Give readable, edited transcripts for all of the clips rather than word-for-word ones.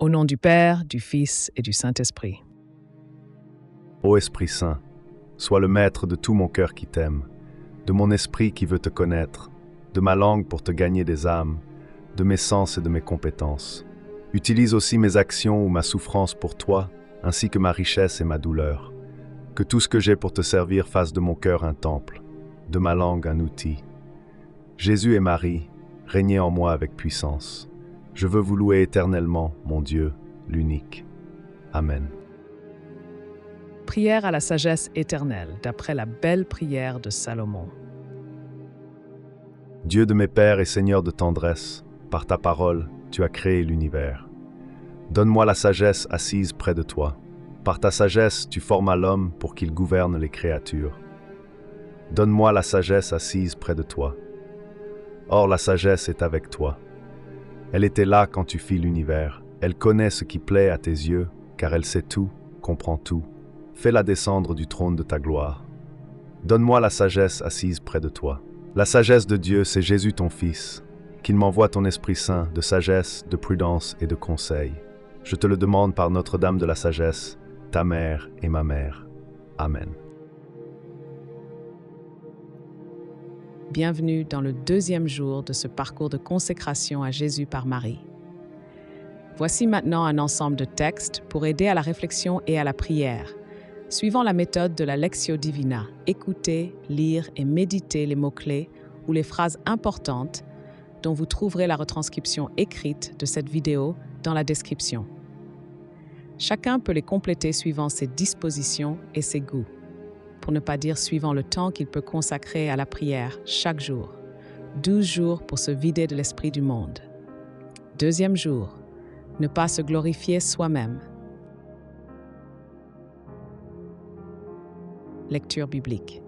Au nom du Père, du Fils et du Saint-Esprit. Ô Esprit Saint, sois le maître de tout mon cœur qui t'aime, de mon esprit qui veut te connaître, de ma langue pour te gagner des âmes, de mes sens et de mes compétences. Utilise aussi mes actions ou ma souffrance pour toi, ainsi que ma richesse et ma douleur. Que tout ce que j'ai pour te servir fasse de mon cœur un temple, de ma langue un outil. Jésus et Marie, régnez en moi avec puissance. Je veux vous louer éternellement, mon Dieu, l'unique. Amen. Prière à la sagesse éternelle, d'après la belle prière de Salomon. Dieu de mes pères et Seigneur de tendresse, par ta parole, tu as créé l'univers. Donne-moi la sagesse assise près de toi. Par ta sagesse, tu formas l'homme pour qu'il gouverne les créatures. Donne-moi la sagesse assise près de toi. Or, la sagesse est avec toi. Elle était là quand tu fis l'univers. Elle connaît ce qui plaît à tes yeux, car elle sait tout, comprend tout. Fais-la descendre du trône de ta gloire. Donne-moi la sagesse assise près de toi. La sagesse de Dieu, c'est Jésus ton Fils, qu'il m'envoie ton Esprit Saint de sagesse, de prudence et de conseil. Je te le demande par Notre-Dame de la sagesse, ta mère et ma mère. Amen. Bienvenue dans le deuxième jour de ce parcours de consécration à Jésus par Marie. Voici maintenant un ensemble de textes pour aider à la réflexion et à la prière, suivant la méthode de la Lectio Divina. Écoutez, lire et méditer les mots-clés ou les phrases importantes dont vous trouverez la retranscription écrite de cette vidéo dans la description. Chacun peut les compléter suivant ses dispositions et ses goûts, pour ne pas dire suivant le temps qu'il peut consacrer à la prière chaque jour. 12 jours pour se vider de l'esprit du monde. Deuxième jour, ne pas se glorifier soi-même. Lecture biblique.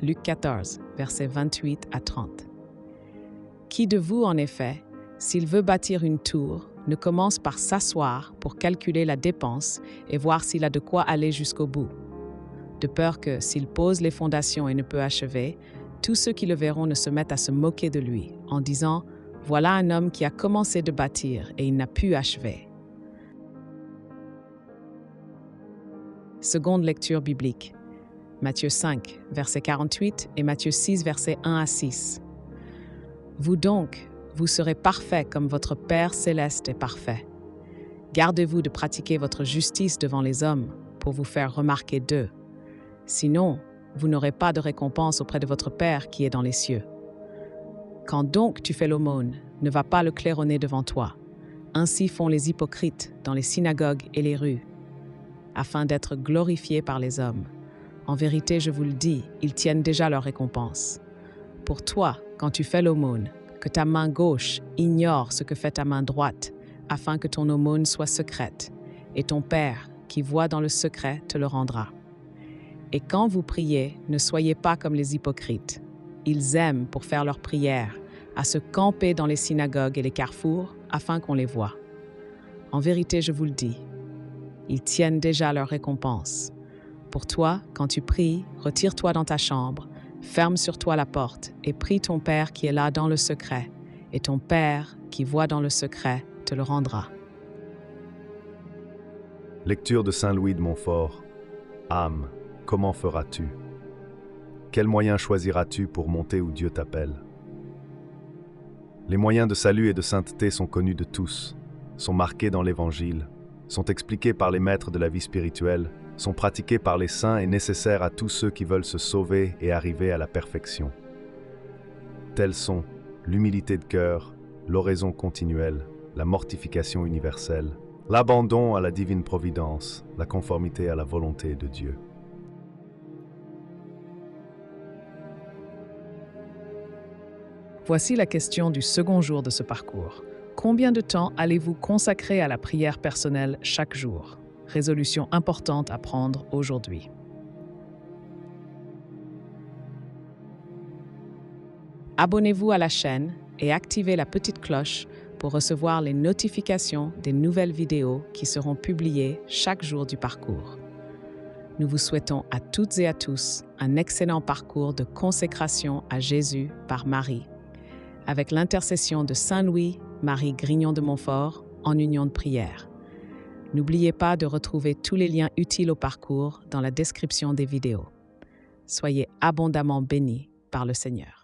Luc 14, versets 28 à 30. Qui de vous, en effet, s'il veut bâtir une tour, ne commence par s'asseoir pour calculer la dépense et voir s'il a de quoi aller jusqu'au bout? De peur que, s'il pose les fondations et ne peut achever, tous ceux qui le verront ne se mettent à se moquer de lui, en disant « Voilà un homme qui a commencé de bâtir et il n'a pu achever. » Seconde lecture biblique. Matthieu 5, verset 48 et Matthieu 6, verset 1 à 6. Vous donc, vous serez parfaits comme votre Père céleste est parfait. Gardez-vous de pratiquer votre justice devant les hommes pour vous faire remarquer d'eux. Sinon, vous n'aurez pas de récompense auprès de votre Père qui est dans les cieux. Quand donc tu fais l'aumône, ne va pas le claironner devant toi. Ainsi font les hypocrites dans les synagogues et les rues, afin d'être glorifiés par les hommes. En vérité, je vous le dis, ils tiennent déjà leur récompense. Pour toi, quand tu fais l'aumône, que ta main gauche ignore ce que fait ta main droite, afin que ton aumône soit secrète, et ton Père, qui voit dans le secret, te le rendra. Et quand vous priez, ne soyez pas comme les hypocrites. Ils aiment, pour faire leur prière, à se camper dans les synagogues et les carrefours, afin qu'on les voie. En vérité, je vous le dis, ils tiennent déjà leur récompense. Pour toi, quand tu pries, retire-toi dans ta chambre, ferme sur toi la porte et prie ton Père qui est là dans le secret, et ton Père qui voit dans le secret te le rendra. Lecture de Saint Louis de Montfort. Âme, comment feras-tu? Quels moyens choisiras-tu pour monter où Dieu t'appelle? Les moyens de salut et de sainteté sont connus de tous, sont marqués dans l'Évangile, sont expliqués par les maîtres de la vie spirituelle, sont pratiqués par les saints et nécessaires à tous ceux qui veulent se sauver et arriver à la perfection. Tels sont l'humilité de cœur, l'oraison continuelle, la mortification universelle, l'abandon à la divine providence, la conformité à la volonté de Dieu. Voici la question du second jour de ce parcours. Combien de temps allez-vous consacrer à la prière personnelle chaque jour? Résolution importante à prendre aujourd'hui. Abonnez-vous à la chaîne et activez la petite cloche pour recevoir les notifications des nouvelles vidéos qui seront publiées chaque jour du parcours. Nous vous souhaitons à toutes et à tous un excellent parcours de consécration à Jésus par Marie, avec l'intercession de Saint Louis, Marie Grignon de Montfort, en union de prière. N'oubliez pas de retrouver tous les liens utiles au parcours dans la description des vidéos. Soyez abondamment bénis par le Seigneur.